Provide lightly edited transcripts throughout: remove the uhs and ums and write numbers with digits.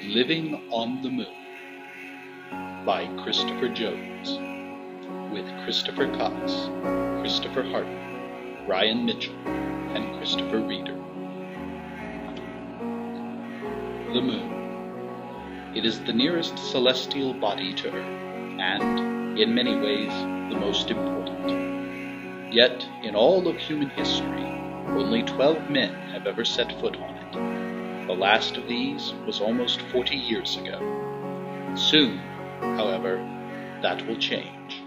Living on the Moon by Christopher Jones, with Christopher Cox, Christopher Hartman, Ryan Mitchell, and Christopher Reeder. The Moon. It is the nearest celestial body to Earth, and, in many ways, the most important. Yet, in all of human history, only 12 men have ever set foot on it. The last of these was almost 40 years ago. Soon, however, that will change.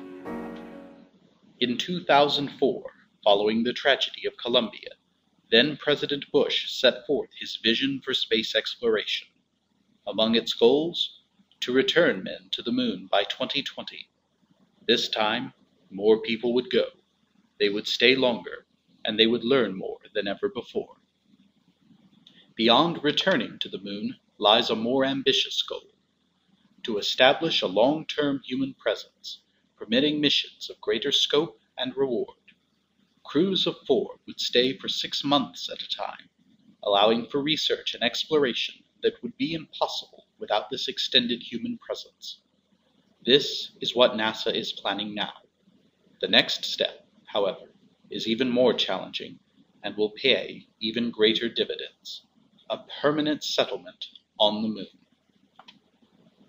In 2004, following the tragedy of Columbia, then President Bush set forth his vision for space exploration. Among its goals, to return men to the moon by 2020. This time, more people would go. They would stay longer, and they would learn more than ever before. Beyond returning to the moon lies a more ambitious goal: to establish a long-term human presence, permitting missions of greater scope and reward. Crews of 4 would stay for 6 months at a time, allowing for research and exploration that would be impossible without this extended human presence. This is what NASA is planning now. The next step, however, is even more challenging and will pay even greater dividends: a permanent settlement on the moon.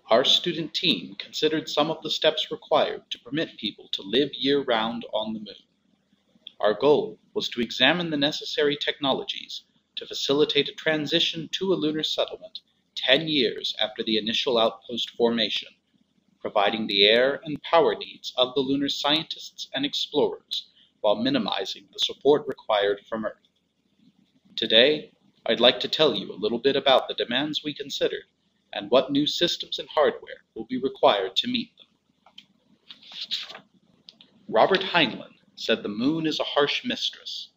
Our student team considered some of the steps required to permit people to live year-round on the moon. Our goal was to examine the necessary technologies to facilitate a transition to a lunar settlement 10 years after the initial outpost formation, providing the air and power needs of the lunar scientists and explorers while minimizing the support required from Earth. Today, I'd like to tell you a little bit about the demands we considered and what new systems and hardware will be required to meet them. Robert Heinlein said the moon is a harsh mistress.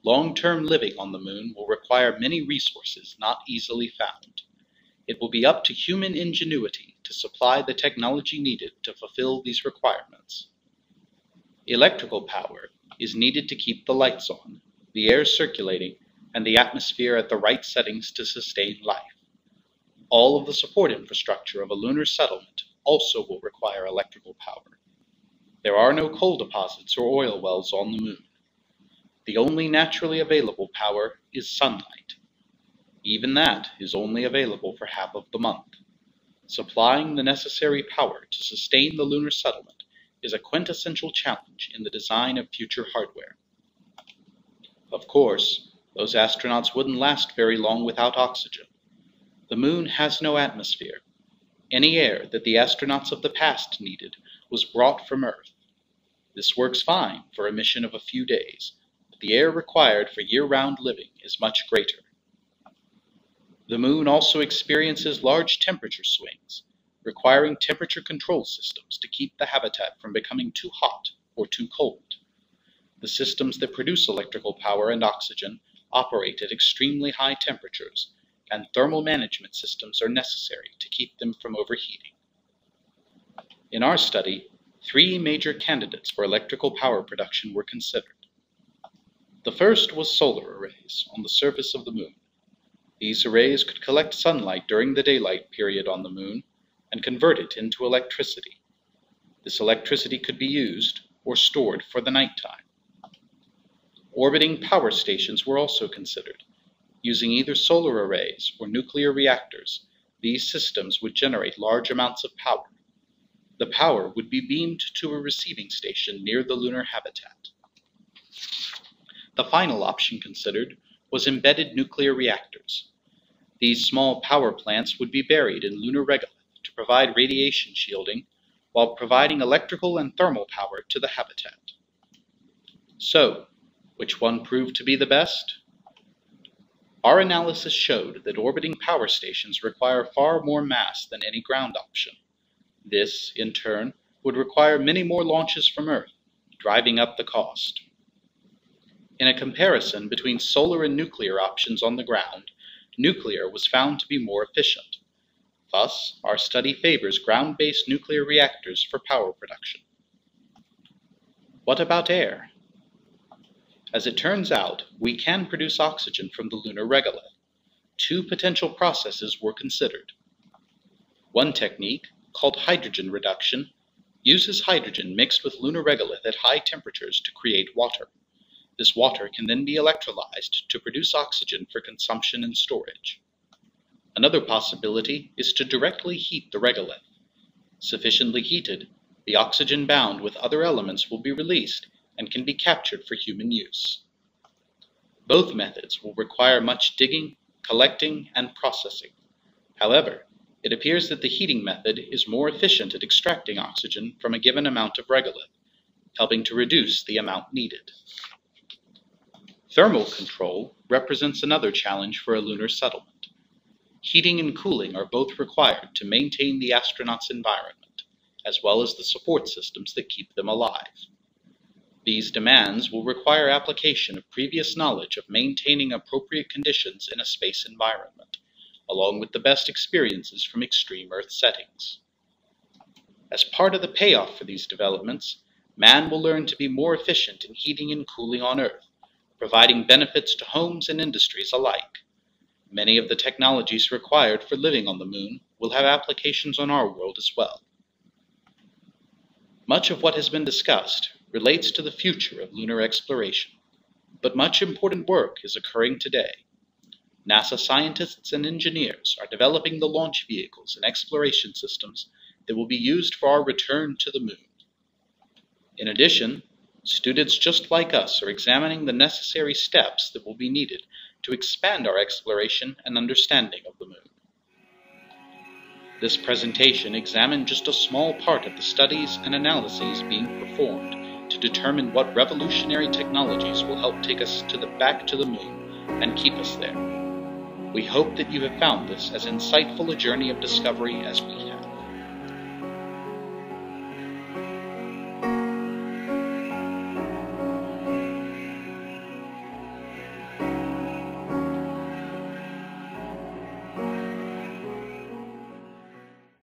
Long-term living on the moon will require many resources not easily found. It will be up to human ingenuity to supply the technology needed to fulfill these requirements. Electrical power is needed to keep the lights on, the air circulating, and the atmosphere at the right settings to sustain life. All of the support infrastructure of a lunar settlement also will require electrical power. There are no coal deposits or oil wells on the moon. The only naturally available power is sunlight. Even that is only available for half of the month. Supplying the necessary power to sustain the lunar settlement is a quintessential challenge in the design of future hardware. Of course, those astronauts wouldn't last very long without oxygen. The moon has no atmosphere. Any air that the astronauts of the past needed was brought from Earth. This works fine for a mission of a few days, but the air required for year-round living is much greater. The moon also experiences large temperature swings, requiring temperature control systems to keep the habitat from becoming too hot or too cold. The systems that produce electrical power and oxygen operate at extremely high temperatures, and thermal management systems are necessary to keep them from overheating. In our study, 3 major candidates for electrical power production were considered. The first was solar arrays on the surface of the moon. These arrays could collect sunlight during the daylight period on the moon and convert it into electricity. This electricity could be used or stored for the nighttime. Orbiting power stations were also considered. Using either solar arrays or nuclear reactors, these systems would generate large amounts of power. The power would be beamed to a receiving station near the lunar habitat. The final option considered was embedded nuclear reactors. These small power plants would be buried in lunar regolith to provide radiation shielding while providing electrical and thermal power to the habitat. So, which one proved to be the best? Our analysis showed that orbiting power stations require far more mass than any ground option. This, in turn, would require many more launches from Earth, driving up the cost. In a comparison between solar and nuclear options on the ground, nuclear was found to be more efficient. Thus, our study favors ground-based nuclear reactors for power production. What about air? As it turns out, we can produce oxygen from the lunar regolith. 2 potential processes were considered. One technique, called hydrogen reduction, uses hydrogen mixed with lunar regolith at high temperatures to create water. This water can then be electrolyzed to produce oxygen for consumption and storage. Another possibility is to directly heat the regolith. Sufficiently heated, the oxygen bound with other elements will be released and can be captured for human use. Both methods will require much digging, collecting, and processing. However, it appears that the heating method is more efficient at extracting oxygen from a given amount of regolith, helping to reduce the amount needed. Thermal control represents another challenge for a lunar settlement. Heating and cooling are both required to maintain the astronauts' environment, as well as the support systems that keep them alive. These demands will require application of previous knowledge of maintaining appropriate conditions in a space environment, along with the best experiences from extreme Earth settings. As part of the payoff for these developments, man will learn to be more efficient in heating and cooling on Earth, providing benefits to homes and industries alike. Many of the technologies required for living on the Moon will have applications on our world as well. Much of what has been discussed relates to the future of lunar exploration, but much important work is occurring today. NASA scientists and engineers are developing the launch vehicles and exploration systems that will be used for our return to the Moon. In addition, students just like us are examining the necessary steps that will be needed to expand our exploration and understanding of the Moon. This presentation examined just a small part of the studies and analyses being performed to determine what revolutionary technologies will help take us back to the Moon and keep us there. We hope that you have found this as insightful a journey of discovery as we have.